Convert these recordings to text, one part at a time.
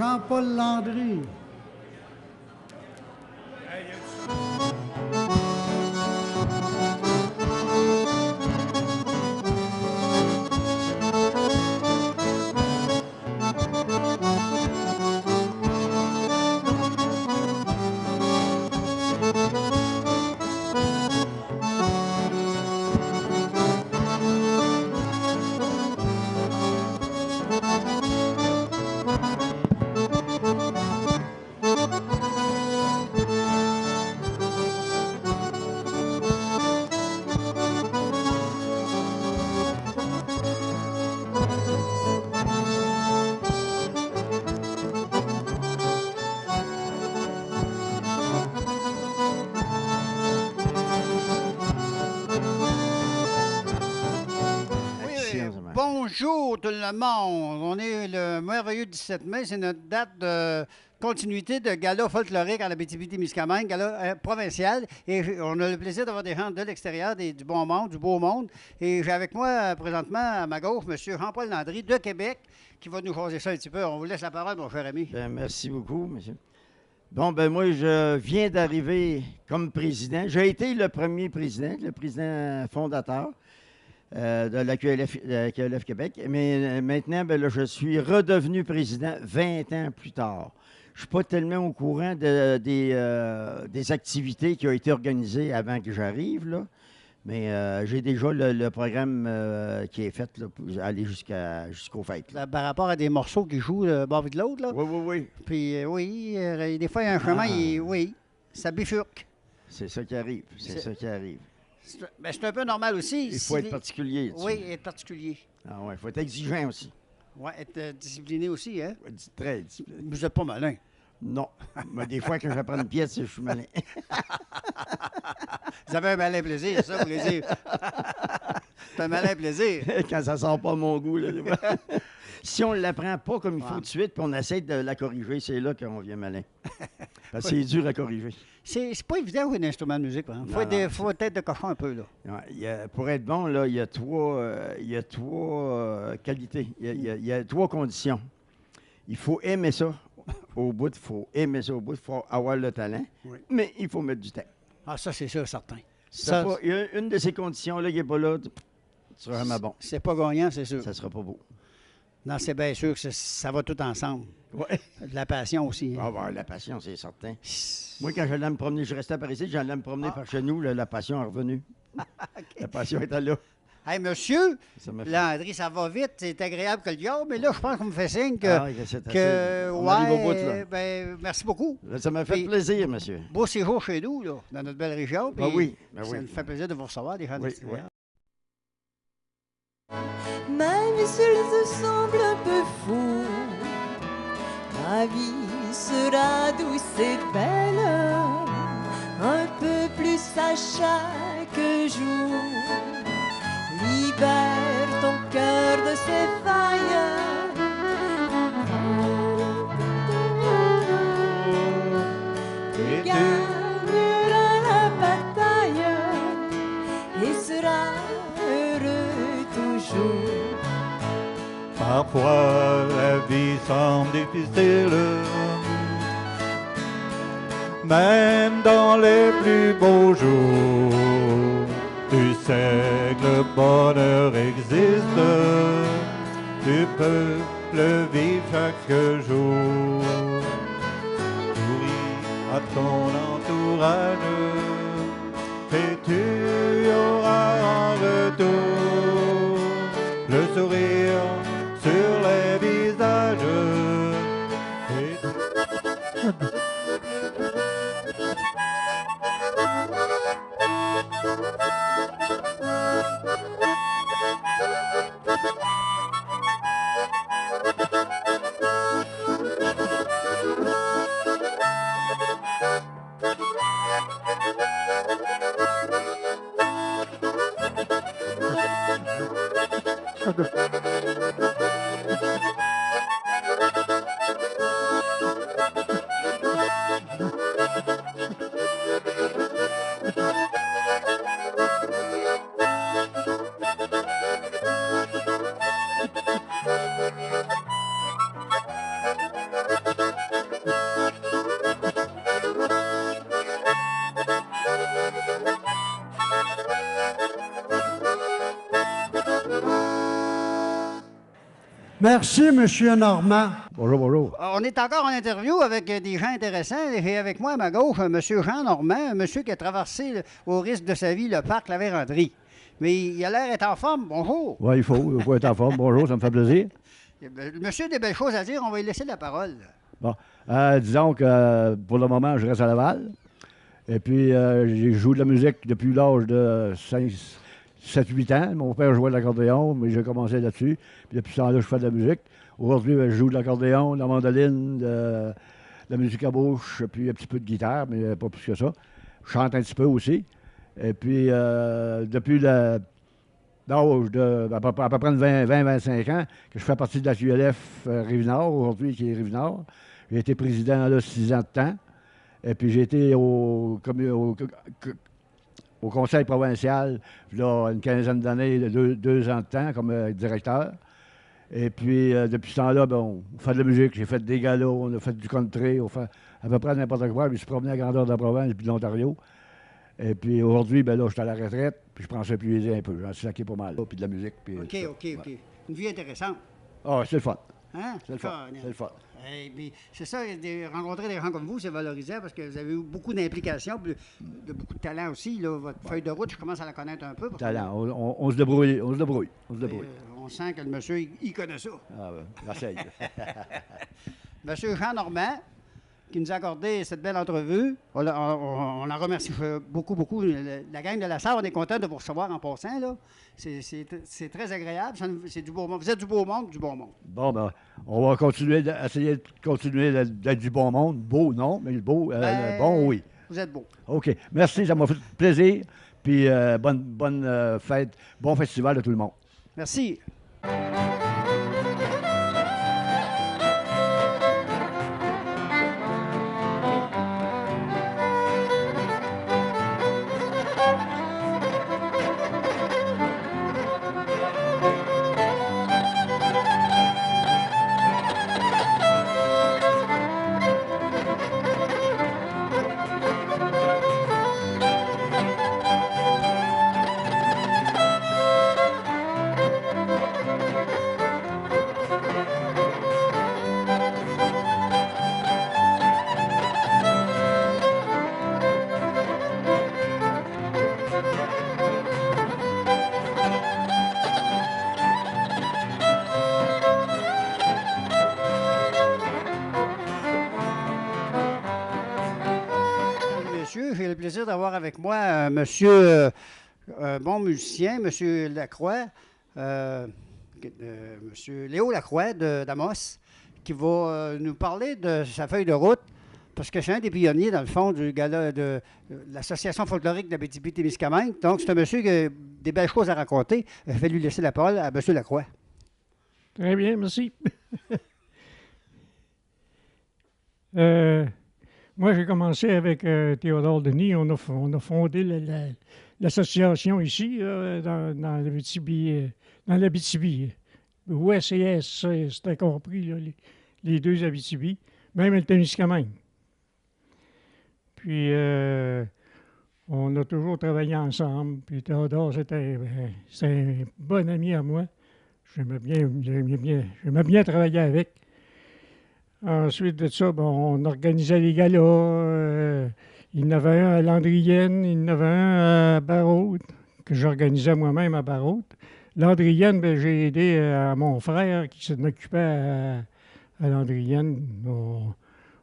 Jean-Paul Landry. Bonjour tout le monde. On est le merveilleux 17 mai. C'est notre date de continuité de gala folklorique à l'Abitibi-Témiscamingue, gala provincial. Et on a le plaisir d'avoir des gens de l'extérieur, du bon monde, du beau monde. Et j'ai avec moi présentement à ma gauche M. Jean-Paul Landry de Québec qui va nous jaser ça un petit peu. On vous laisse la parole, mon cher ami. Bien, merci beaucoup, monsieur. Bon, ben moi, je viens d'arriver comme président. J'ai été le premier président, le président fondateur. De la QLF Québec. Mais maintenant, ben là, je suis redevenu président 20 ans plus tard. Je ne suis pas tellement au courant des activités qui ont été organisées avant que j'arrive, là. Mais j'ai déjà le programme qui est fait là, pour aller jusqu'aux fêtes. Là. Par rapport à des morceaux qui jouent de bord et de l'autre, là. Oui, oui, oui. Puis oui, des fois, il y a un chemin, oui, ça bifurque. C'est ça qui arrive. C'est ça qui arrive. C'est un peu normal aussi. Il faut être particulier. Oui, être particulier. Ah oui, il faut être exigeant aussi. Oui, être discipliné aussi, hein? Très discipliné. Vous n'êtes pas malin. Non. Mais des fois, quand j'apprends une pièce, je suis malin. Vous avez un malin plaisir, ça, vous voulez dire? C'est un malin plaisir. Quand ça sort pas mon goût, là. Si on ne l'apprend pas comme il faut tout de suite, puis on essaie de la corriger, c'est là qu'on vient malin. Parce que c'est dur à corriger. C'est pas évident jouer un instrument de musique. Il faut être de cochon un peu. Là. Ouais, pour être bon, là, il y a trois qualités. Il y a trois conditions. Il faut aimer ça au bout. Il faut aimer ça au bout. Il faut avoir le talent. Oui. Mais il faut mettre du temps. Ah, ça, c'est sûr, certain. Il y a une de ces conditions-là qui n'est pas là, tu seras vraiment bon. C'est pas gagnant, c'est sûr. Ça ne sera pas beau. Non, c'est bien sûr que ça va tout ensemble. Oui. De la passion aussi. Hein? Ah, ben, la passion, c'est certain. Moi, quand j'allais me promener, je restais par ici, j'allais me promener par chez nous, là, la passion est revenue. Okay. La passion était là. Hey, monsieur, Landry, ça va vite, c'est agréable que le diable, mais là, je pense qu'on me fait signe merci beaucoup. Là, ça m'a fait plaisir, monsieur. Beau séjour chez nous, là, dans notre belle région. Oui. Ça nous fait plaisir de vous recevoir, des gens de l'extérieur. Même s'il te semble un peu fou, ma vie sera douce et belle, un peu plus à chaque jour. Libère ton cœur de ses failles. Tu gagneras la bataille et seras heureux toujours. Parfois la vie semble difficile, même dans les plus beaux jours. Tu sais que le bonheur existe, tu peux le vivre chaque jour. Souris à ton entourage et tu auras en retour le sourire sur les visages. Merci, M. Normand. Bonjour, bonjour. On est encore en interview avec des gens intéressants. Et avec moi, à ma gauche, M. Jean Normand, un monsieur qui a traversé, au risque de sa vie, le parc La Vérandrie. Mais il a l'air d'être en forme. Bonjour. Oui, il faut être en forme. Bonjour, ça me fait plaisir. Le monsieur a des belles choses à dire. On va lui laisser la parole. Bon, disons que pour le moment, je reste à Laval. Et puis, j'ai joué de la musique depuis l'âge de 7-8 ans. Mon père jouait de l'accordéon, mais j'ai commencé là-dessus. Puis depuis ce temps-là, je fais de la musique. Aujourd'hui, je joue de l'accordéon, de la mandoline, de la musique à bouche, puis un petit peu de guitare, mais pas plus que ça. Je chante un petit peu aussi. Et puis, depuis l'âge de à peu près 20-25 ans, que je fais partie de la QLF Rive-Nord, aujourd'hui, qui est Rive-Nord. J'ai été président là 6 ans de temps. Et puis, j'ai été au conseil provincial, là, une quinzaine d'années, 2 ans de temps, comme directeur. Et puis, depuis ce temps-là, on fait de la musique. J'ai fait des galas, on a fait du country, on fait à peu près n'importe quoi. Je me suis promené à grandeur de la province puis de l'Ontario. Et puis, aujourd'hui, là, je suis à la retraite, puis je prends ça épuisé un peu. J'en suis saqué pas mal, là, puis de la musique. Puis, OK. Une vie intéressante. Ah, c'est le fun. Hein? C'est le fun. C'est le fun. C'est ça, rencontrer des gens comme vous, c'est valorisant parce que vous avez eu beaucoup d'implications, de beaucoup de talent aussi. Là. Votre feuille de route, je commence à la connaître un peu. Talent, on se débrouille. On sent que le monsieur, il connaît ça. Ah, j'essaye. Monsieur Jean Normand, qui nous a accordé cette belle entrevue. On en remercie beaucoup. La gang de la salle, on est content de vous recevoir en passant. Là. C'est très agréable. C'est du beau monde. Vous êtes du beau monde, du bon monde. Bon, on va essayer de continuer d'être du bon monde. Beau, non, mais le beau, le bon, oui. Vous êtes beau. OK. Merci, ça m'a fait plaisir. Puis bonne fête, bon festival à tout le monde. Merci. J'ai le plaisir d'avoir avec moi un monsieur, bon musicien, monsieur Lacroix, monsieur Léo Lacroix d'Amos, qui va nous parler de sa feuille de route, parce que c'est un des pionniers, dans le fond, du gala de l'Association folklorique d'Abitibi-Témiscamingue. Donc, c'est un monsieur qui a des belles choses à raconter. Je vais lui laisser la parole à monsieur Lacroix. Très bien, merci. Moi, j'ai commencé avec Théodore Denis. On a fondé l'association ici, dans l'Abitibi. OSCS, c'était compris, là, les deux Abitibi, même le Témiscamingue. Puis, on a toujours travaillé ensemble. Puis Théodore, c'était un bon ami à moi. J'aimais bien travailler avec. Ensuite de ça, on organisait les galas. Il y en avait un à Landrienne, il y en avait un à Barraud, que j'organisais moi-même à Barraud. Landrienne, j'ai aidé à mon frère qui s'en occupait à Landrienne.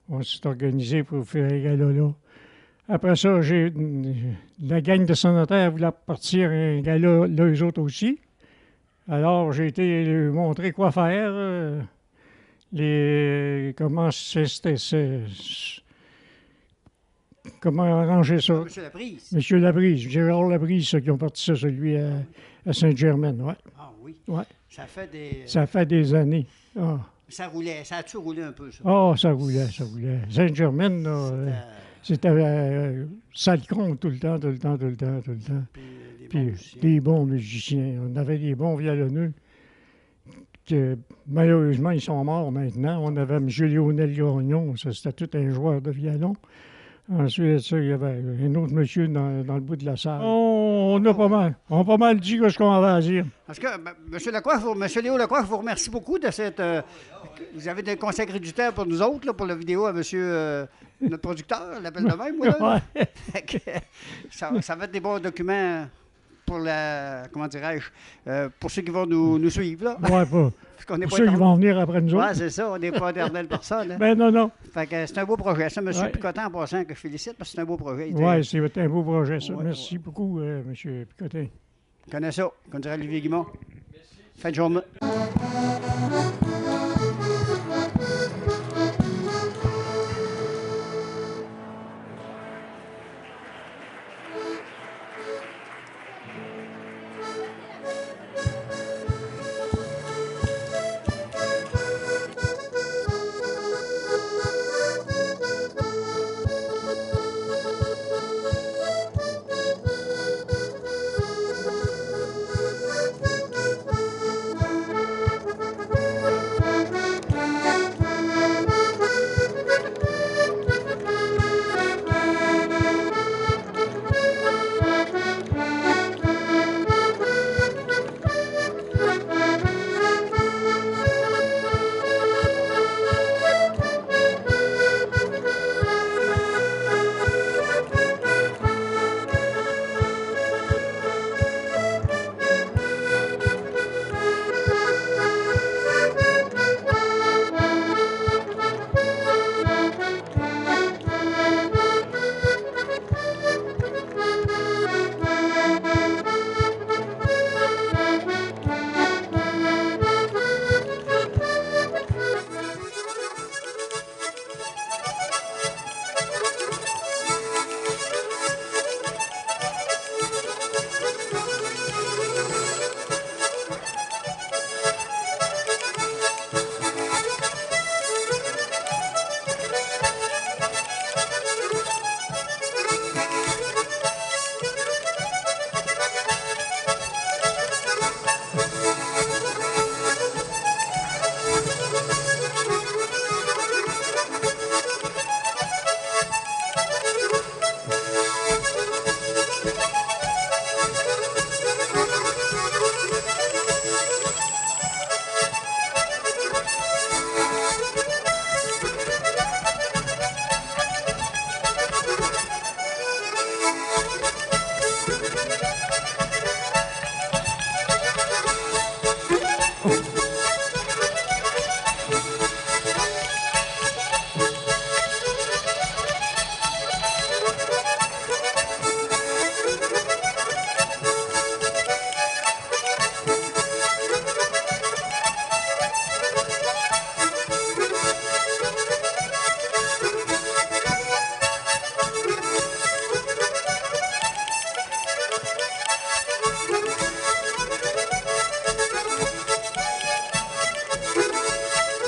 On s'est organisé pour faire les galas là. Après ça, la gang de sonataires voulait partir un gala là, eux autres aussi. Alors, j'ai été leur montrer quoi faire. Comment arranger ça? Monsieur Laprise. Monsieur Laprise, Gérard Laprise, ceux qui ont parti ça, celui à Saint-Germain, oui. Ah oui. Ouais. Ça fait des années. Ah. Ça roulait, ça a-tu roulé un peu, ça? Ah, ça roulait. Saint-Germain, c'était sale con tout le temps. Puis des bons musiciens. On avait des bons violonneux. Que, malheureusement, ils sont morts maintenant. On avait M. Lionel Gagnon, c'était tout un joueur de violon. Ensuite, ça, il y avait un autre monsieur dans le bout de la salle. On a pas mal. On a pas mal dit ce qu'on avait à dire. Parce que, M. Lacroix, M. Léo Lacroix, je vous remercie beaucoup de cette... vous avez consacré du temps pour nous autres, là, pour la vidéo à M. notre producteur, l'appelle de même, moi, là. Ouais. Fait que, ça va être des bons documents pour la... Comment dirais-je? Pour ceux qui vont nous suivre, là. Ouais, pas. Parce qu'on n'est Pour pas... ceux qui vont venir après nous Ouais, autres. c'est ça, on n'est pas éternelle personne. Hein. Ben non. Fait que c'est un beau projet, ça, M. Ouais. Picotin, en passant, que je félicite, parce que c'est un beau projet. Il était- Oui, c'est un beau projet, ça. Ouais, Merci beaucoup, M. Picotin. Je connais ça, comme dirait Olivier Guimond. Fin de journée.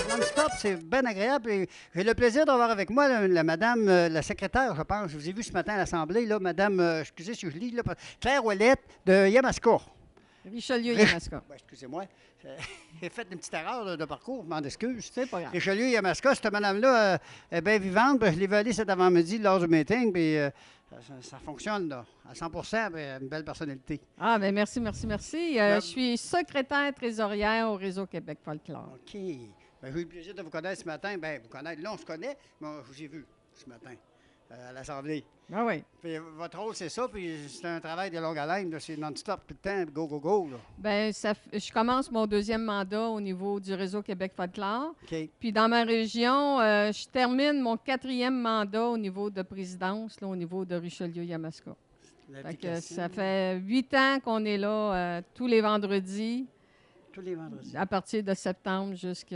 Non-stop, c'est bien agréable. Et j'ai le plaisir d'avoir avec moi la madame, la secrétaire, je pense. Je vous ai vu ce matin à l'Assemblée, là, madame, excusez si je lis, là, Claire Ouellette de Yamaska. Richelieu-Yamaska. Ben, excusez-moi. J'ai fait une petite erreur là, de parcours, je m'en excuse. C'est pas grave. Richelieu-Yamaska, cette madame-là est bien vivante. Ben, je l'ai vu aller cet avant-midi lors du meeting, puis ça fonctionne là, à 100 puis une belle personnalité. Ah, bien, merci. Je suis secrétaire trésorière au Réseau Québec Folklore. OK. Ben, j'ai eu le plaisir de vous connaître ce matin. Ben, vous connaître, là, on se connaît, mais je vous ai vu ce matin à l'Assemblée. Ah oui. Puis votre rôle, c'est ça, puis c'est un travail de longue haleine, là, c'est non-stop tout le temps, go, là. Bien, je commence mon deuxième mandat au niveau du Réseau Québec Folklore. OK. Puis dans ma région, je termine mon 4e mandat au niveau de présidence, là, au niveau de Richelieu-Yamaska. Fait que L'application, ça fait 8 ans qu'on est là tous les vendredis, tous les vendredis. à partir de septembre jusqu'au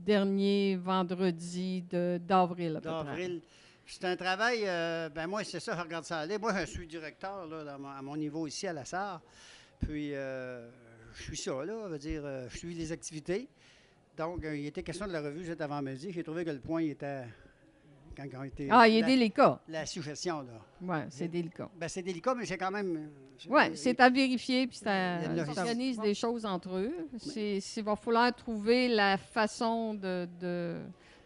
dernier vendredi d'avril. À peu près. D'avril. C'est un travail, ben moi, c'est ça, je regarde ça aller. Moi, je suis directeur là, à mon niveau ici à la SAR. Puis, je suis ça, là, on va dire, je suis les activités. Donc, il était question de la revue cet avant-midi. J'ai trouvé que le point était, quand on était... Ah, il est délicat. La suggestion, là. Oui, c'est délicat. Ben, c'est délicat, mais c'est quand même... Oui, c'est à vérifier, puis Il y a de ça l'office. organise des choses entre eux. Il va falloir trouver la façon de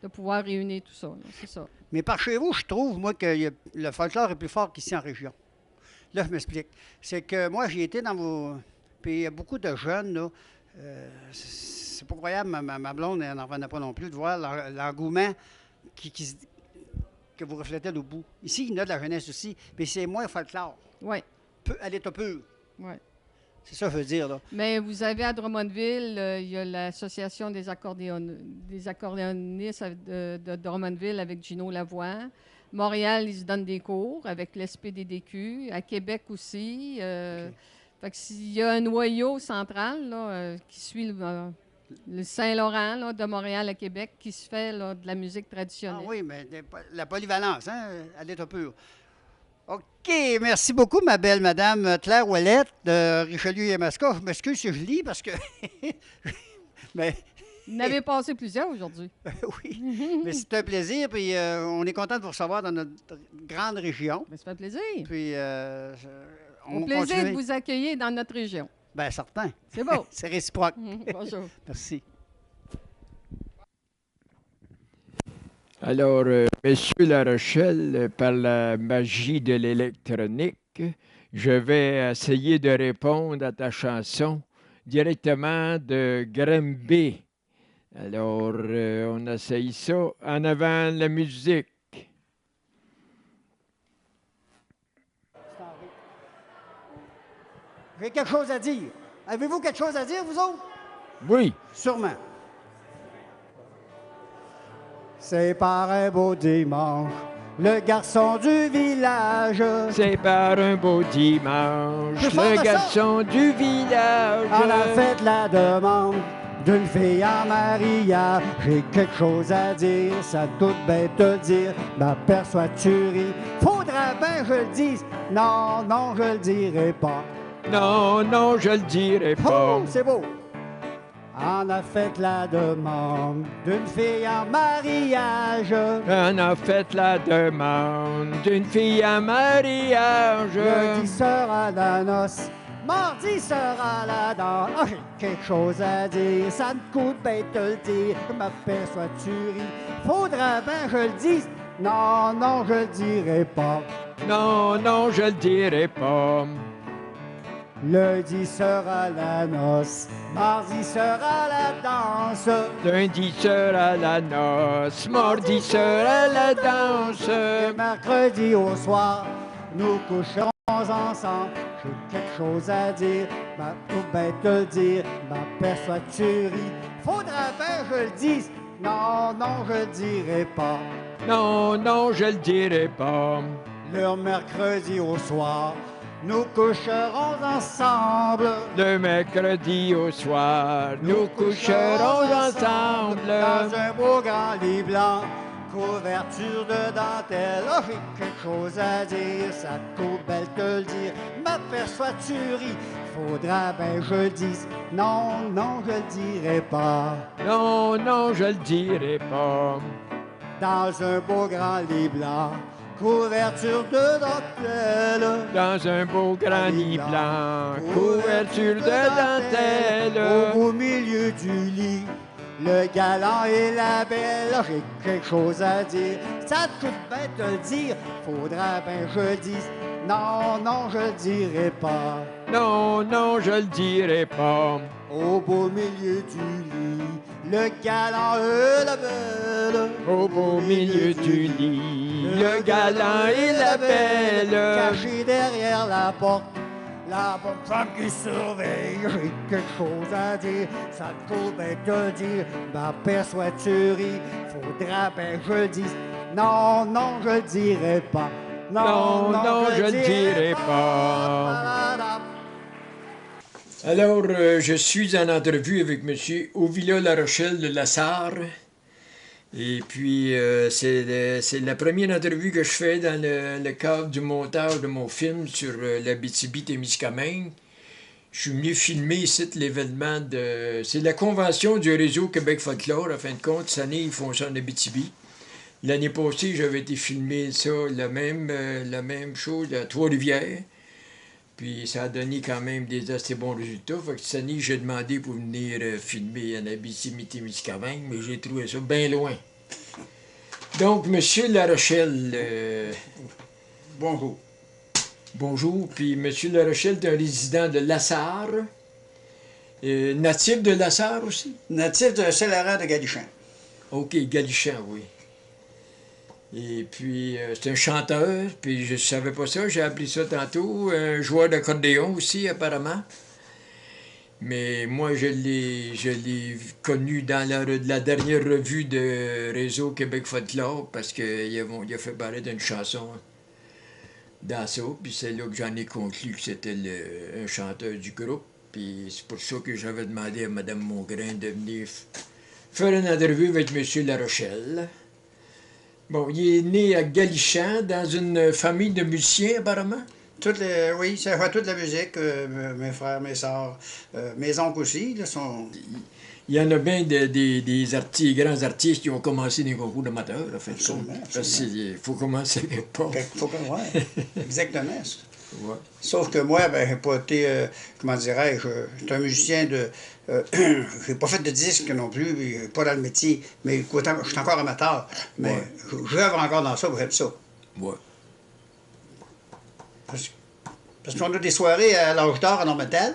de pouvoir réunir tout ça. Là, c'est ça. Mais par chez vous, je trouve, moi, que le folklore est plus fort qu'ici en région. Là, je m'explique. C'est que moi, j'ai été dans vos... Puis il y a beaucoup de jeunes, là. C'est pas croyable, ma blonde, elle n'en revenait pas non plus, de voir l'engouement que vous reflétez au bout. Ici, il y en a de la jeunesse aussi, mais c'est moins folklore. Oui, Elle est pure. oui. C'est ça que je veux dire, là. Mais vous avez à Drummondville, il y a l'Association des accordéonistes de Drummondville avec Gino Lavoie. Montréal, ils se donnent des cours avec l'SPDDQ. À Québec aussi. Fait que s'il y a un noyau central là, qui suit le Saint-Laurent là, de Montréal à Québec qui se fait là, de la musique traditionnelle. Ah oui, mais la polyvalence, hein, elle est pure. OK, merci beaucoup, ma belle madame Claire Ouellette de Richelieu-Yamaska. Je m'excuse si je lis parce que... mais Vous en avez passé plusieurs aujourd'hui. oui, mais c'est un plaisir, puis on est content de vous recevoir dans notre grande région. Mais ça fait plaisir. Puis Au plaisir de vous accueillir dans notre région. Bien, certain. C'est beau. C'est réciproque. Bonjour. Merci. Alors, Monsieur La Rochelle, par la magie de l'électronique, je vais essayer de répondre à ta chanson directement de Granby. Alors, on essaye ça en avant la musique. J'ai quelque chose à dire. Avez-vous quelque chose à dire, vous autres? Oui. Sûrement. C'est par un beau dimanche, le garçon du village. C'est par un beau dimanche, Je parle de le ça. garçon du village. On a fait la demande d'une fille en mariage. J'ai quelque chose à dire, ça doute bien te le dire. M'aperçois-tu rire? Faudra bien que je le dise. Non, non, je le dirai pas. Non, non, je le dirai pas. Oh, c'est beau. On a fait la demande d'une fille en mariage. On a fait la demande d'une fille en mariage. Lundi sera la noce, mardi sera la danse. Ah, j'ai quelque chose à dire, ça me coûte bien de te le dire. M'aperçois-tu rire? Faudra bien que je le dise. Non, non, je le dirai pas. Non, non, je le dirai pas. Lundi sera la noce, mardi sera la danse. Lundi sera la noce, mardi sera la danse. Et mercredi au soir, nous coucherons ensemble. J'ai quelque chose à dire, pour bien te le dire. M'aperçois-tu rire? Faudra bien que je le dise. Non, non, je le dirai pas. Non, non, je le dirai pas. Le mercredi au soir, nous coucherons ensemble. Le mercredi au soir, nous coucherons ensemble. Dans un beau grand lit blanc, couverture de dentelle. Oh, j'ai quelque chose à dire, ça te coûte belle te le dire. M'aperçois-tu rire? Faudra bien que je le dise. Non, non, je le dirai pas. Non, non, je le dirai pas. Dans un beau grand lit blanc, couverture de dentelle. Dans un beau grand lit blanc, couverture de dentelle. Au milieu du lit, le galant et la belle. Oh, j'ai quelque chose à dire, ça te coûte bien de le dire. Faudra bien que je le dise. Non, non, je le dirai pas. Non, non, je le dirai pas. Au beau milieu du lit, le galant et la belle. Au beau milieu du lit, le galant et la belle. Caché derrière la porte, la bonne femme qui surveille. J'ai quelque chose à dire, ça te coûte bien de le dire. M'aperçois-tu rire? Faudra bien que je le dise. Non, non, je le dirai pas. Non, non, je le dirai pas. Alors, je suis en entrevue avec M. Ovila La Rochelle de Lassar. Et puis, c'est la première entrevue que je fais dans le cadre du montage de mon film sur l'Abitibi-Témiscamingue. Je suis venu filmer ici l'événement de... C'est la convention du réseau Québec Folklore. En fin de compte, cette année, ils font ça en Abitibi. L'année passée, j'avais été filmer ça, la même chose à Trois-Rivières. Puis ça a donné quand même des assez bons résultats. Fait que cette année, j'ai demandé pour venir filmer en Abitibi-Témiscamingue, mais j'ai trouvé ça bien loin. Donc, Monsieur La Rochelle, Bonjour. bonjour. Puis, Monsieur La Rochelle est un résident de Lassar, natif de Lassar aussi? Natif de Saint-Laurent de Galichan. OK, Galichan, oui. Et puis, c'est un chanteur, puis je savais pas ça, j'ai appris ça tantôt. Un joueur d'accordéon aussi, apparemment. Mais moi, je l'ai connu dans la dernière revue de Réseau Québec Folklore, parce qu'il a fait parler d'une chanson dans ça, puis c'est là que j'en ai conclu que c'était un chanteur du groupe. Puis c'est pour ça que j'avais demandé à Mme Mongrain de venir faire une entrevue avec M. La Rochelle. Bon, il est né à Galichan, dans une famille de musiciens, apparemment. Oui, ça fait toute la musique. Mes frères, mes sœurs, mes oncles aussi, là, sont... Il y en a bien des grands artistes qui ont commencé des concours d'amateurs, en fait. Parce qu'il faut commencer quelque part. Ouais, exactement. Ouais. Sauf que moi, ben, j'ai pas été, comment dirais-je, j'étais un musicien de... j'ai pas fait de disque non plus, pas dans le métier, mais je suis encore amateur. Mais j'œuvre encore dans ça, j'aime ça. Ouais. Parce qu'on a des soirées à l'âge d'or à Normantal.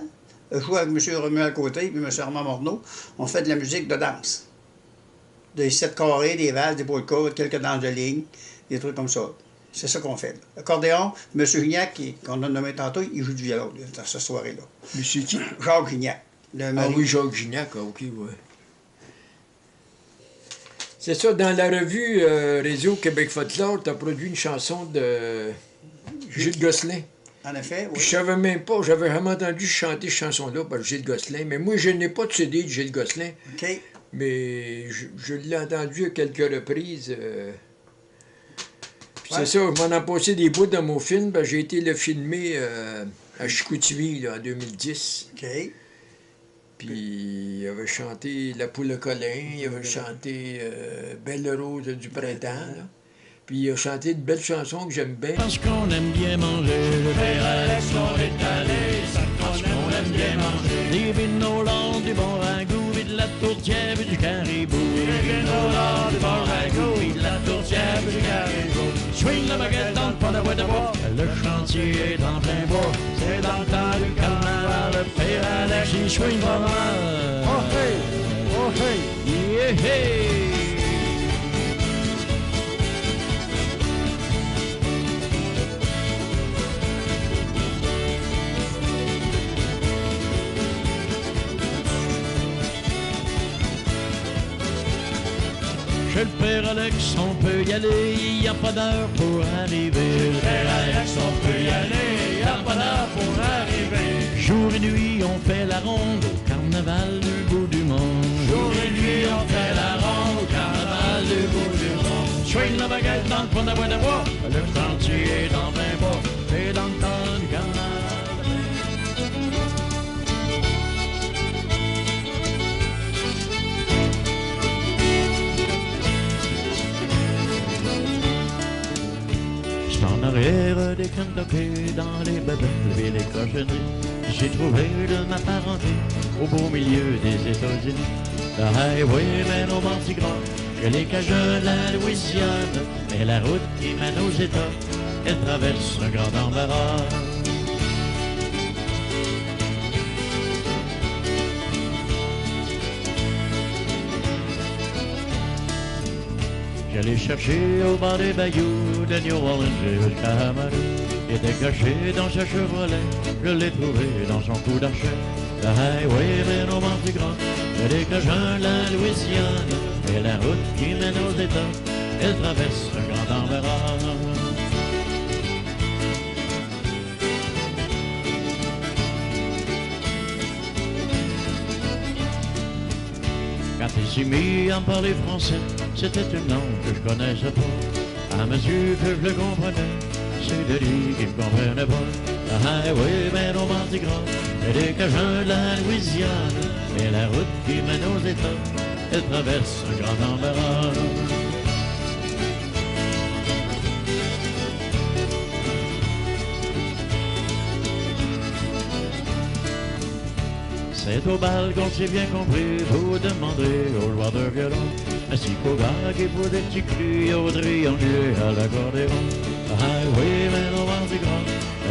Je joue avec M. Romuald Côté et M. Armand Morneau. On fait de la musique de danse. Des 7 carrés, des valses, des polkas, quelques danses de ligne, des trucs comme ça. C'est ça qu'on fait. Accordéon, M. Gignac, qu'on a nommé tantôt, il joue du violon dans cette soirée-là. Monsieur qui? Jacques Gignac. Oui, Jacques Gignac, OK, oui. C'est ça, dans la revue Réseau Québec Folklore, tu as produit une chanson de Gilles Gosselin. En effet, oui. Je savais même pas, j'avais vraiment entendu chanter cette chanson-là par Gilles Gosselin, mais moi, je n'ai pas de CD de Gilles Gosselin. OK. Mais je l'ai entendu à quelques reprises. C'est ça, je m'en ai passé des bouts dans mon film. Ben, j'ai été le filmer à Chicoutimi là, en 2010. OK. Puis il avait chanté La Poule au Colin, il avait chanté Belle Rose du Printemps. Là. Puis il a chanté de belles chansons que j'aime bien. Parce qu'on aime bien manger, le père Alex, on est allé, parce qu'on aime bien manger. Des vinolas, du bon ragoût, et de la tourtière, et du caribou. Des vinolas, du bon ragoût, et de la tourtière, et du caribou. Swing la baguette dans le pont de bois de bois, le chantier est en plein bois. C'est dans le temps du carnaval, le père Alex, il swing pas mal. Oh hey, oh hey, yeah hey. Chez le père Alex, on peut y aller, il n'y a pas d'heure pour arriver. Chez le père Alex, on peut y aller, il n'y a pas d'heure pour arriver. Jour et nuit, on fait la ronde au carnaval du bout du monde. Jour et nuit, on fait la ronde au carnaval du bout du monde. Swing la baguette dans le pont de bois de bois, le chantier est en plein bois, c'est dans le temps du carnaval. En arrière des Kentucky, dans les babelles et les cochonneries, j'ai trouvé de ma parenté au beau milieu des États-Unis. Le highway mène au Mardi Gras, que les Cajuns, la Louisiane, et la route qui mène aux États, elle traverse un grand embarras. J'allais chercher au bord des bayous de New Orleans jusqu'à Amaru. Il était caché dans sa Chevrolet, je l'ai trouvé dans son coup d'archet. Le highway mène au Mardi Gras, de les Cajuns, la Louisiane, et la route qui mène aux États, elle traverse un grand embarras. Quand il s'est mis à me parler français, c'était une langue que je connaissais pas. À mesure que je le comprenais, c'est de lui qui me comprenait pas. Le highway mène au Mardi Gras, et des Cajuns de la Louisiane, et la route qui mène aux États, elle traverse un grand embarras. C'est au bal qu'on s'est bien compris, vous demanderez au joueur de violon. ainsi qu'au gars qui pour des petits clous au triangle à l'accordéon. Ah oui, mais non, vent du grand,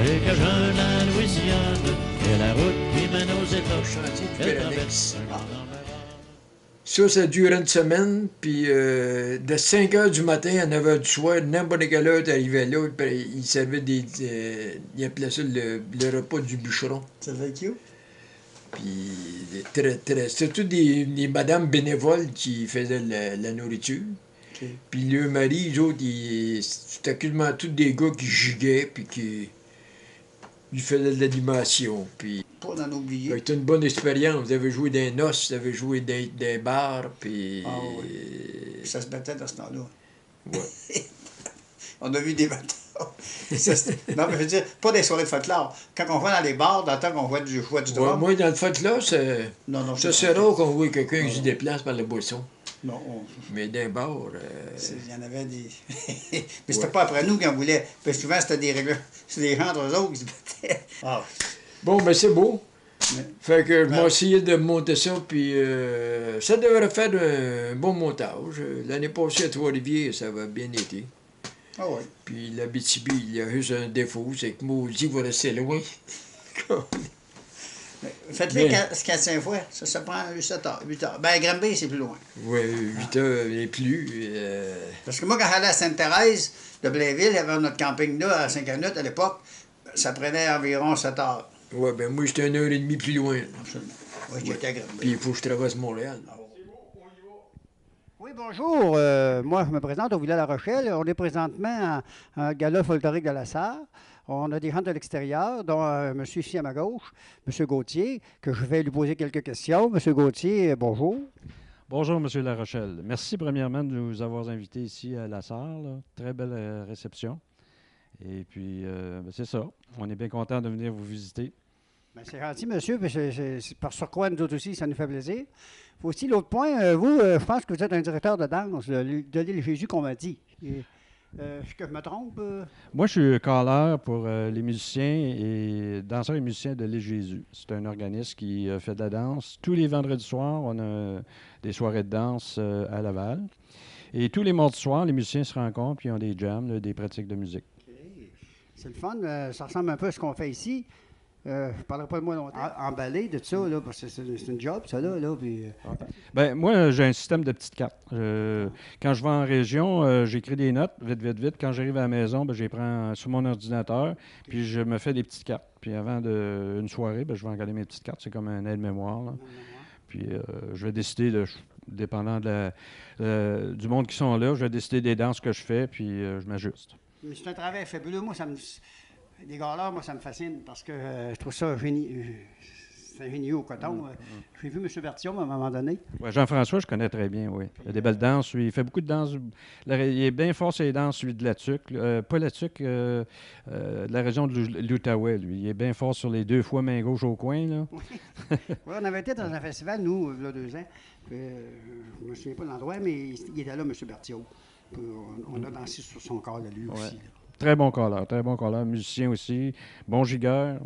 et que jeune la Louisiane, et la route qui mène aux États. Chantier du Elle Péronix. traverse un grand embarras. Ça durait une semaine, puis de 5 h du matin à 9 h du soir, n'importe quelle heure t'arrivais là, puis il servait il appelait ça le repas du bûcheron. Ça fait cute. Puis c'était tous des madames bénévoles qui faisaient la nourriture. OK. Puis le mari, les autres, c'était quasiment tous des gars qui giguaient, puis qui lui faisaient de l'animation. Puis Pas d'en oublier. c'était une bonne expérience. Vous avez joué des noces, vous avez joué des bars, puis... Ah oui. Puis ça se battait dans ce temps-là. Ouais. On a vu des batailles. Non, mais je veux dire, pas des soirées de folklore. Quand on va dans les bars, dans le temps qu'on voit du Ouais, drum. moi, dans le fait là, c'est Non, c'est rare qu'on voit quelqu'un qui se déplace par la boisson. Non, Mais d'un bar... il y en avait des. Mais c'était pas après nous qu'on voulait. Puis souvent, c'était des règles. C'était des gens entre eux autres qui se battaient. Ah. Bon, ben c'est beau. Mais- Fait que je Ben- vais essayer de monter ça, puis ça devrait faire un bon montage. L'année passée à Trois-Rivières, ça va bien été. Ah oui. Puis la BTB, il y a juste un défaut, c'est que maudit va rester loin. Faites-les Mais- 4-5 fois. Ça prend 7 heures, 8 heures. Ben, Granby, c'est plus loin. Oui, 8 heures et plus. Parce que moi, quand j'allais à Sainte-Thérèse de Blainville, il y avait notre camping là à Saint-Canute à l'époque. Ça prenait environ 7 heures. Ouais, ben moi, j'étais 1h30 plus loin. là. Absolument. Oui, j'étais à Granby. Puis il faut que je traverse Montréal. Oui, bonjour. Moi, je me présente au Village La Rochelle. On est présentement à un gala folklorique de la Sarre. On a des gens de l'extérieur, dont un monsieur ici à ma gauche, M. Gauthier, que je vais lui poser quelques questions. M. Gauthier, bonjour. Bonjour, M. La Rochelle. Merci premièrement de nous avoir invités ici à La Sarre. Là. Très belle réception. Et puis, ben, c'est ça. On est bien content de venir vous visiter. Ben, c'est gentil, monsieur. Puis c'est par sur quoi, nous autres aussi, ça nous fait plaisir. Faut aussi, l'autre point, vous, je pense que vous êtes un directeur de danse de l'île Jésus qu'on m'a dit. Est-ce que je me trompe? Moi, je suis caller pour les musiciens et danseurs et musiciens de l'île Jésus. C'est un organisme qui fait de la danse. Tous les vendredis soirs, on a des soirées de danse à Laval. Et tous les mardis soirs, les musiciens se rencontrent puis ils ont des jams, là, des pratiques de musique. OK. C'est le fun. Ça ressemble un peu à ce qu'on fait ici. Je ne parlerai pas de moi longtemps. Emballer de ça, là, parce que c'est une job, ça, là. Puis, Ben, moi, j'ai un système de petites cartes. Quand je vais en région, j'écris des notes, vite. Quand j'arrive à la maison, ben, je les prends sur mon ordinateur, puis je me fais des petites cartes. Puis avant une soirée, ben, je vais regarder mes petites cartes. C'est comme un aide-mémoire. Là. Puis je vais décider, dépendant du monde qui sont là, je vais décider des danses que je fais, puis je m'ajuste. Mais c'est un travail fabuleux. Moi, les gars-là, moi, ça me fascine parce que je trouve ça c'est génial au coton. J'ai vu M. Bertillon à un moment donné. Ouais, Jean-François, je connais très bien, oui. Il a des belles danses. Lui, il fait beaucoup de danses. Il est bien fort sur les danses, lui, de la tuque. Pas la tuque, de la région de l'Outaouais, lui. Il est bien fort sur les 2 fois main gauche au coin, là. Oui, on avait été dans un festival, nous, il y a 2 ans. Je ne me souviens pas de l'endroit, mais il était là, M. Bertillon. On a dansé sur son corps, là, lui aussi. Là. Très bon caller, musicien aussi, bon gigueur,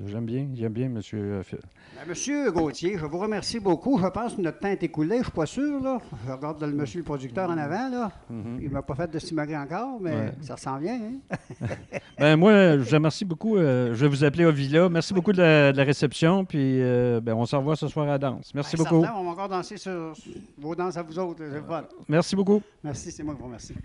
j'aime bien, monsieur Phil. Monsieur Gauthier, je vous remercie beaucoup. Je pense que notre temps est écoulé, je ne suis pas sûr, là. Je regarde le monsieur le producteur en avant, là. Il ne m'a pas fait de simagrée encore, mais ça s'en vient, hein? Ben moi, je vous remercie beaucoup. Je vais vous appeler au Villa. Merci beaucoup de la réception, puis on se revoit ce soir à la danse. Merci beaucoup. Certains, on va encore danser sur vos danses à vous autres. C'est le fun. Merci beaucoup. Merci, c'est moi qui vous remercie.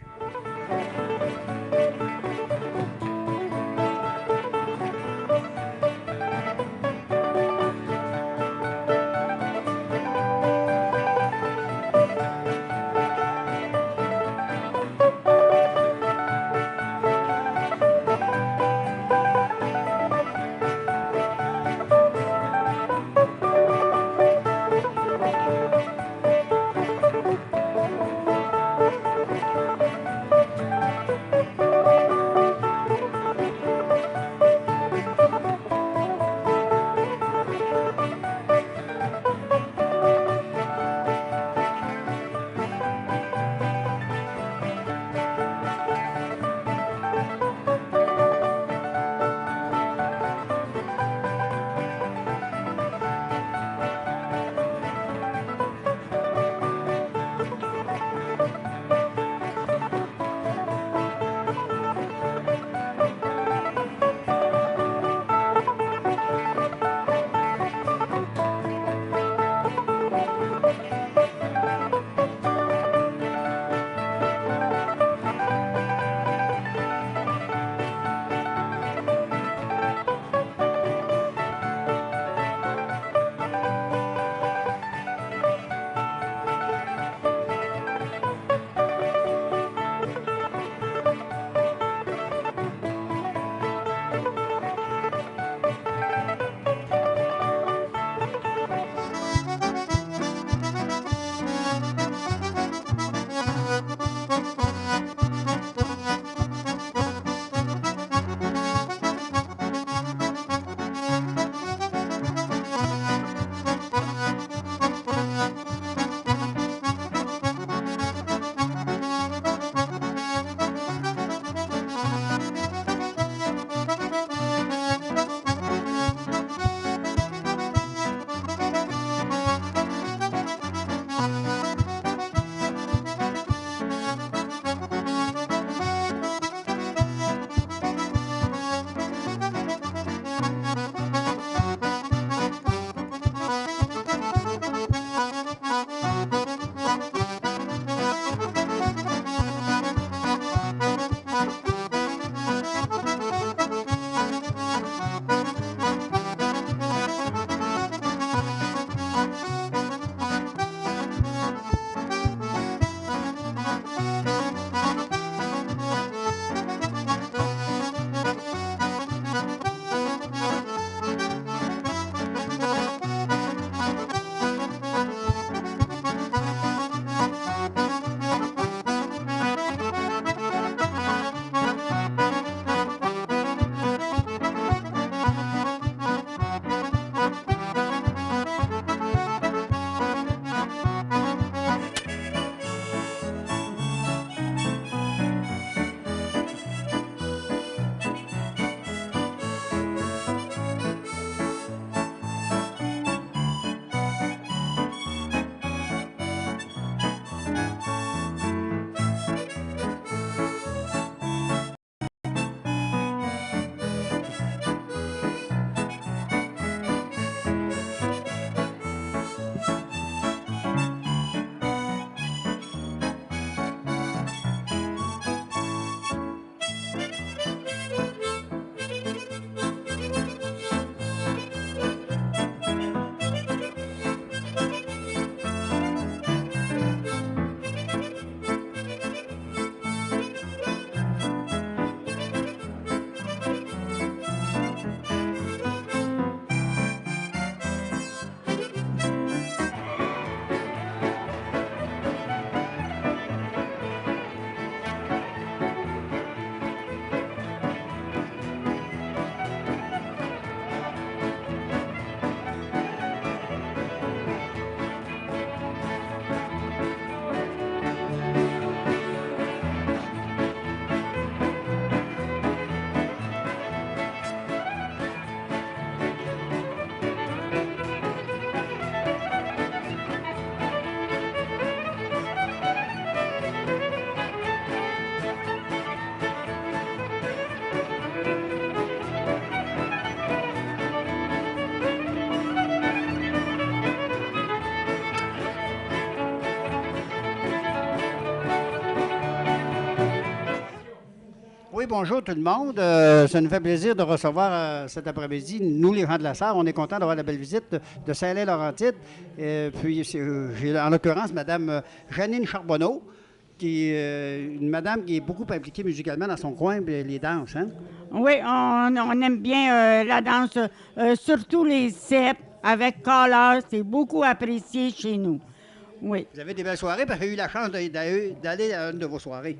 bonjour tout le monde. Ça nous fait plaisir de recevoir cet après-midi, nous les gens de la Sarre. On est contents d'avoir la belle visite de Saint-Lin-Laurentide. Puis j'ai en l'occurrence Mme Janine Charbonneau, qui est une madame qui est beaucoup impliquée musicalement dans son coin, puis les danses. Hein? Oui, on aime bien la danse, surtout les cèpes avec Collar, c'est beaucoup apprécié chez nous. Oui. Vous avez des belles soirées, parce que j'ai eu la chance d'aller à une de vos soirées.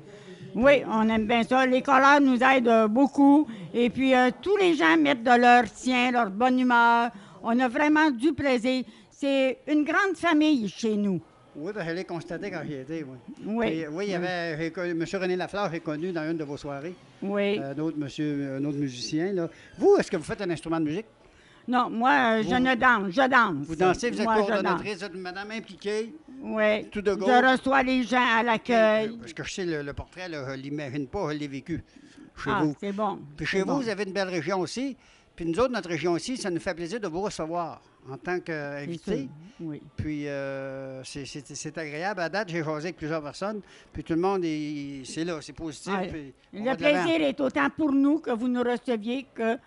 Oui, on aime bien ça. Les Collars nous aident beaucoup. Et puis, tous les gens mettent de leur sien, leur bonne humeur. On a vraiment du plaisir. C'est une grande famille chez nous. Oui, ben, je l'ai constaté quand j'y étais, oui. Oui. Et, oui, il y avait M. René Lafleur, j'ai connu dans une de vos soirées. Oui. Un autre musicien, là. Vous, est-ce que vous faites un instrument de musique? Non, moi, je ne danse, je danse. Vous dansez, vous êtes Moi, coordonnatrice, vous êtes une madame impliquée. Oui. Tout de go. Je reçois les gens à l'accueil. Parce que je sais, le portrait, là, je ne l'imagine pas, je l'ai vécu chez Ah, vous. c'est bon. Puis chez vous, vous avez une belle région aussi. Puis nous autres, notre région aussi, ça nous fait plaisir de vous recevoir en tant qu'invité. Oui. Puis c'est agréable. À date, j'ai jasé avec plusieurs personnes. Puis tout le monde, c'est là, c'est positif. Ouais. Puis on Le va de l'avant. plaisir est autant pour nous que vous nous receviez que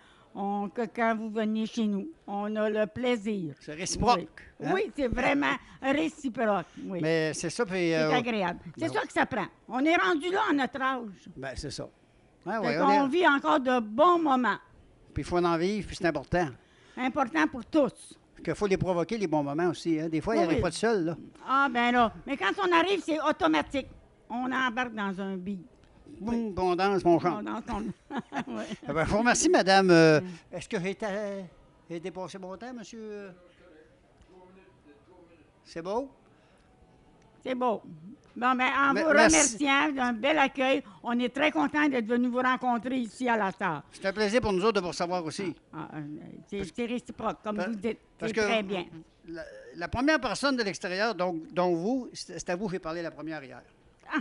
quand vous veniez chez nous. On a le plaisir. C'est réciproque. Oui, hein? oui, c'est vraiment réciproque. Oui. Mais c'est ça. Puis, c'est agréable. C'est ça que ça prend. On est rendu là à notre âge. Ben, c'est ça. Ah, Fait ouais, qu'on vit encore de bons moments. Puis il faut en vivre, puis c'est important. Important pour tous. Qu'il faut les provoquer, les bons moments aussi. Hein? Des fois, ils Oui, n'arrivent oui. pas tout seuls, là. Ah, ben là. Mais quand on arrive, c'est automatique. On embarque dans un beat. Boum, bon, on danse, bon, on chante. On danse, oui. Ah ben, je vous remercie, madame. Est-ce que j'ai dépassé mon temps, monsieur? C'est beau? C'est beau. Bon, bien, en vous Merci. remerciant d'un bel accueil, on est très content d'être venu vous rencontrer ici à la Sarre. C'est un plaisir pour nous autres de vous recevoir aussi. C'est réciproque, comme vous dites. Parce C'est que très bien. La première personne de l'extérieur, dont vous, c'est à vous que j'ai parlé la première hier. Ah!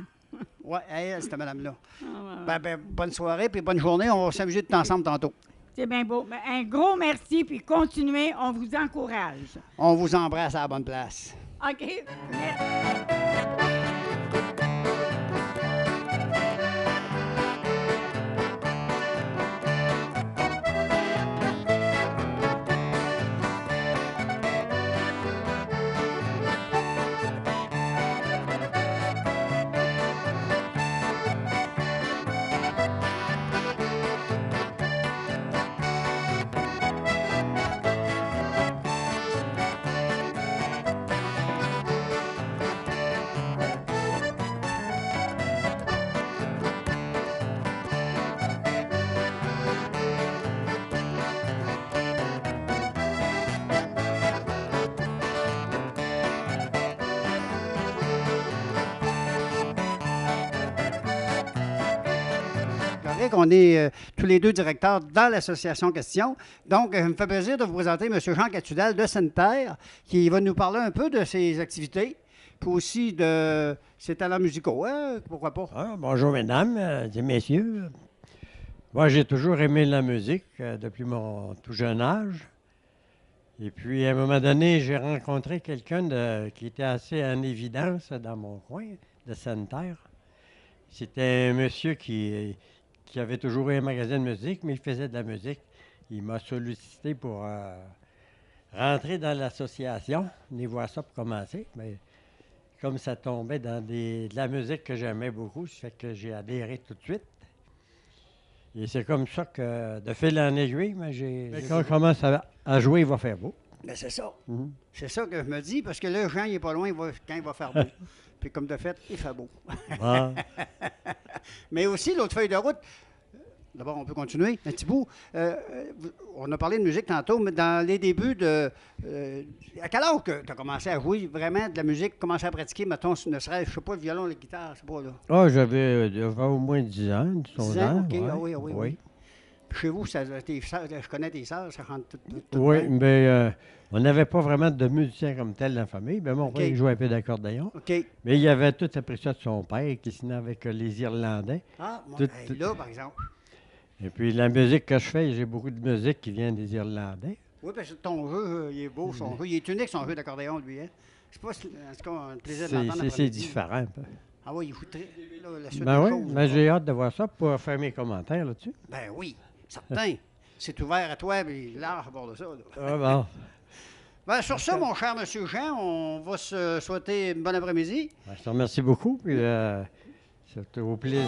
Oui, c'était madame-là. Ah, ouais. Bonne soirée, puis bonne journée. On va s'amuser tout ensemble tantôt. C'est bien beau. Ben, un gros merci, puis continuez, on vous encourage. On vous embrasse à la bonne place. OK? Merci. On est tous les deux directeurs dans l'association Question. Donc, il me fait plaisir de vous présenter M. Jean Catudal de Sainte-Terre, qui va nous parler un peu de ses activités, puis aussi de ses talents musicaux. Hein? Pourquoi pas? Ah, bonjour, mesdames et messieurs. Moi, j'ai toujours aimé la musique depuis mon tout jeune âge. Et puis, à un moment donné, j'ai rencontré quelqu'un qui était assez en évidence dans mon coin de Sainte-Terre. C'était un monsieur qui avait toujours eu un magasin de musique, mais il faisait de la musique. Il m'a sollicité pour rentrer dans l'association, venir voir ça pour commencer. Mais comme ça tombait dans de la musique que j'aimais beaucoup, ça fait que j'ai adhéré tout de suite. Et c'est comme ça que, de fil en aiguille, quand on commence à jouer, il va faire beau. Ben, c'est ça. Mhm. C'est ça que je me dis, parce que là, Jean, il n'est pas loin quand il va faire beau. Puis comme de fait, il fait beau. Ah. Mais aussi, l'autre feuille de route, d'abord, on peut continuer un petit bout. On a parlé de musique tantôt, mais dans les débuts à quel âge que tu as commencé à jouer vraiment de la musique, commencé à pratiquer, mettons, ne serait-ce, je sais pas, le violon, la guitare, je sais pas, là. Ah, j'avais au moins 10 ans, 11 10 ans, ans. OK, ouais. ah oui. Puis chez vous, je connais tes sœurs, ça rentre tout Oui, bien. mais on n'avait pas vraiment de musiciens comme tel dans la famille. Ben, mon OK. père jouait un peu d'accordéon. OK. Mais il avait tout appris ça de son père, qui signait avec les Irlandais. Ah, moi, Tout- hey, là, par exemple. Et puis la musique que je fais, j'ai beaucoup de musique qui vient des Irlandais. Oui, parce que ton jeu, il est beau, son jeu. Il est unique, son jeu d'accordéon, lui. Hein? Je sais pas si, en tout cas, un plaisir de l'entendre. C'est après-midi. différent un peu. Ah oui, écoutez, là, la suite Ben des oui, choses, mais là. j'ai hâte de voir ça pour faire mes commentaires là-dessus. Ben oui, certain. C'est ouvert à toi, mais large à bord de ça. Là. Ah bon. Ben, sur ça, mon cher monsieur Jean, on va se souhaiter une bonne après-midi. Ben, je te remercie beaucoup, puis c'est au plaisir.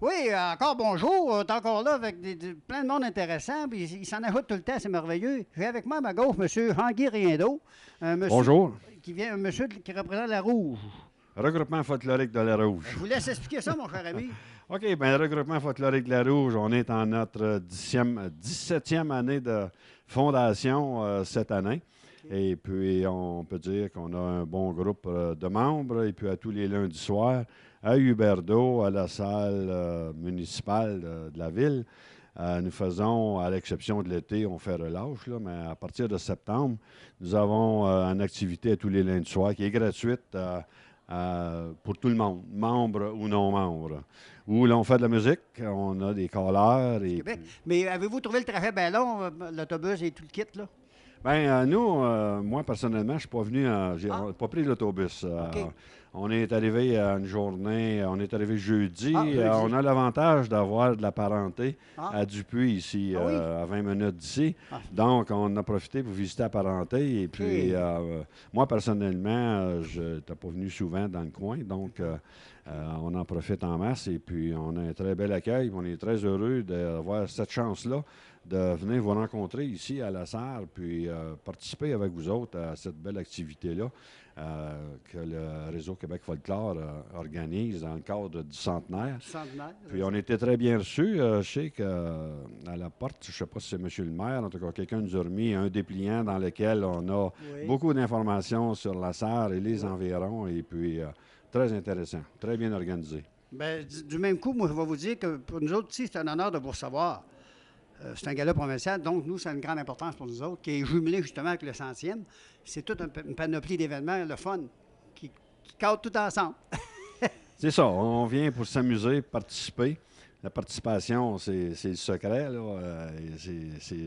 Oui, encore bonjour. On est encore là avec plein de monde intéressant. Puis il s'en ajoute tout le temps, c'est merveilleux. J'ai avec moi à ma gauche M. Hangui Riendo. Bonjour. Un monsieur qui représente la Rouge. Regroupement folklorique de la Rouge. Je vous laisse expliquer ça, mon cher ami. OK, bien, le regroupement folklorique de la Rouge, on est en notre 17e année de fondation cette année. Et puis, on peut dire qu'on a un bon groupe de membres. Et puis, à tous les lundis soirs, à Huberdeau, à la salle municipale de la ville, nous faisons, à l'exception de l'été, on fait relâche, là, mais à partir de septembre, nous avons une activité à tous les lundis soirs qui est gratuite pour tout le monde, membres ou non membres. Où l'on fait de la musique, on a des calleurs. Et puis, Mais avez-vous trouvé le trajet bien long, l'autobus et tout le kit, là? bien, nous, moi, personnellement, je ne suis pas venu, j'ai pas pris l'autobus. OK. On est arrivé à une journée, on est arrivé jeudi. Jeudi. On a l'avantage d'avoir de la parenté Ah. à Dupuis, ici, Ah oui? à 20 minutes d'ici. Ah. Donc, on a profité pour visiter la parenté. Et puis, moi, personnellement, je n'étais pas venu souvent dans le coin. Donc, on en profite en masse. Et puis, on a un très bel accueil. On est très heureux d'avoir cette chance-là de venir vous rencontrer ici à la Sarre, puis participer avec vous autres à cette belle activité-là que le Réseau Québec Folklore organise dans le cadre du centenaire. Puis on était très bien reçus. Je sais qu'à la porte, je ne sais pas si c'est M. le maire, en tout cas, quelqu'un nous a remis un dépliant dans lequel on a beaucoup d'informations sur la Sarre et les environs, et puis très intéressant, très bien organisé. Bien, du même coup, moi, je vais vous dire que pour nous autres, ici, c'est un honneur de vous recevoir. C'est un gala provincial, donc nous, ça a une grande importance pour nous autres, qui est jumelé justement avec le 100e. C'est toute une panoplie d'événements, le fun, qui cadre tout ensemble. C'est ça, on vient pour s'amuser, participer. La participation, c'est le secret, là.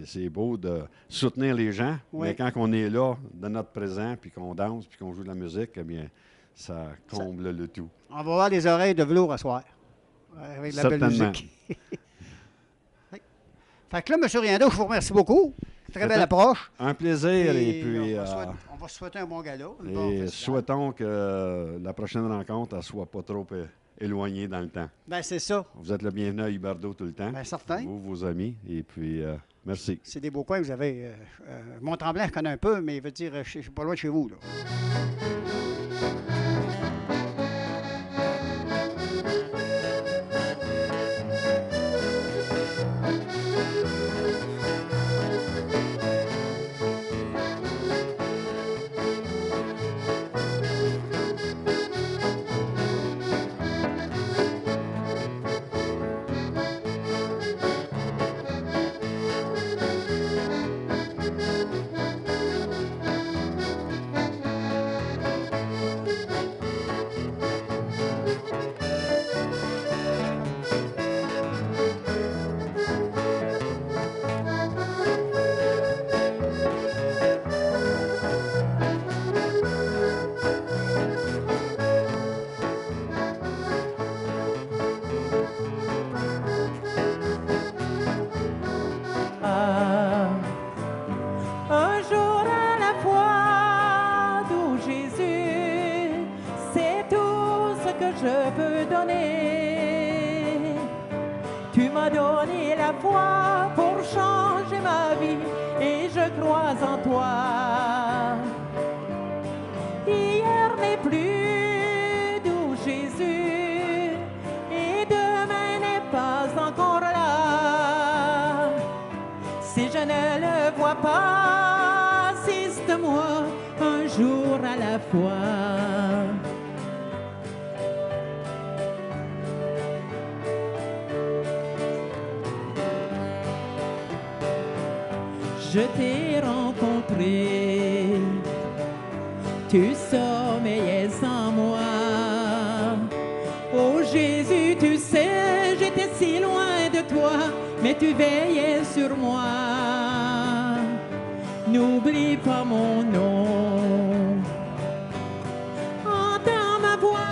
C'est beau de soutenir les gens, Oui. mais quand on est là, de notre présent, puis qu'on danse, puis qu'on joue de la musique, eh bien, ça comble le tout. On va avoir des oreilles de velours à soir, avec de la belle Certainement. musique. Fait que là, M. Riendo, je vous remercie beaucoup. Très belle approche. Un plaisir, et puis... On va se souhaiter un bon gala. un bon et festival. souhaitons que la prochaine rencontre ne soit pas trop éloignée dans le temps. Ben, c'est ça. Vous êtes le bienvenu à Huberdeau tout le temps. Ben, certain. Vous, vos amis, et puis merci. C'est des beaux coins que vous avez. Mont-Tremblant, je connais un peu, mais il veut dire, je suis pas loin de chez vous, là. foi pour changer ma vie et je crois en toi. Hier n'est plus doux Jésus et demain n'est pas encore là. Si je ne le vois pas, assiste-moi un jour à la fois. Je t'ai rencontré, tu sommeillais en moi. Oh Jésus, tu sais, j'étais si loin de toi, mais tu veillais sur moi. N'oublie pas mon nom, entends ma voix.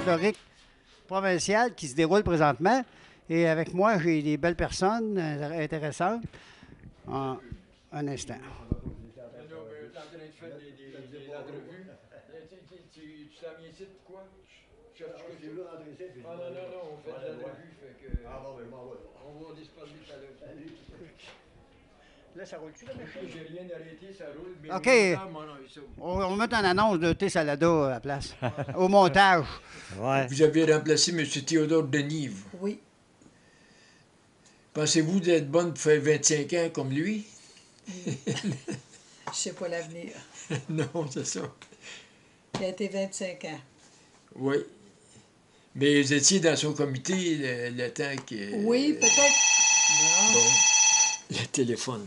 folklorique provincial qui se déroule présentement. Et avec moi, j'ai des belles personnes intéressantes. Un instant. Là, ça roule-tu, la machine? J'ai rien arrêté, ça roule. Mais OK. On va mettre une annonce de thé Salada à la place. Au montage. Ouais. Vous avez remplacé M. Théodore Denive. Oui. Pensez-vous d'être bonne pour faire 25 ans comme lui? Je sais pas l'avenir. Non, c'est ça. Il a été 25 ans. Oui. Mais vous étiez dans son comité le temps que... Oui, peut-être. Bon, le téléphone.